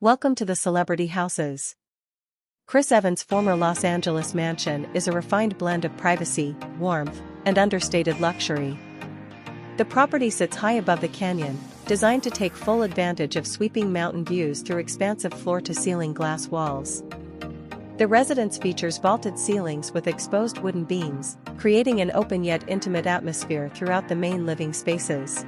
Welcome to the Celebrity Houses. Chris Evans' former Los Angeles mansion is a refined blend of privacy, warmth, and understated luxury. The property sits high above the canyon, designed to take full advantage of sweeping mountain views through expansive floor-to-ceiling glass walls. The residence features vaulted ceilings with exposed wooden beams, creating an open yet intimate atmosphere throughout the main living spaces.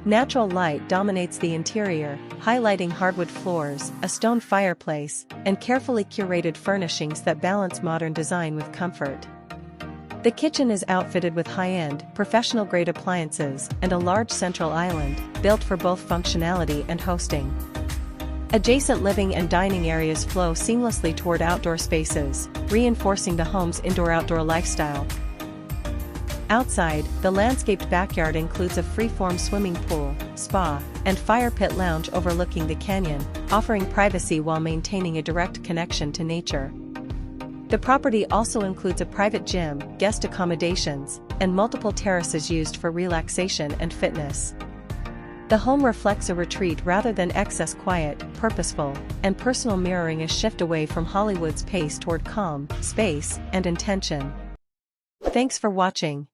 Natural light dominates the interior, highlighting hardwood floors, a stone fireplace, and carefully curated furnishings that balance modern design with comfort. The kitchen is outfitted with high-end, professional-grade appliances and a large central island, built for both functionality and hosting. Adjacent living and dining areas flow seamlessly toward outdoor spaces, reinforcing the home's indoor-outdoor lifestyle. Outside, the landscaped backyard includes a free-form swimming pool, spa, and fire pit lounge overlooking the canyon, offering privacy while maintaining a direct connection to nature. The property also includes a private gym, guest accommodations, and multiple terraces used for relaxation and fitness. The home reflects a retreat rather than excess quiet, purposeful, and personal, mirroring a shift away from Hollywood's pace toward calm, space, and intention. Thanks for watching.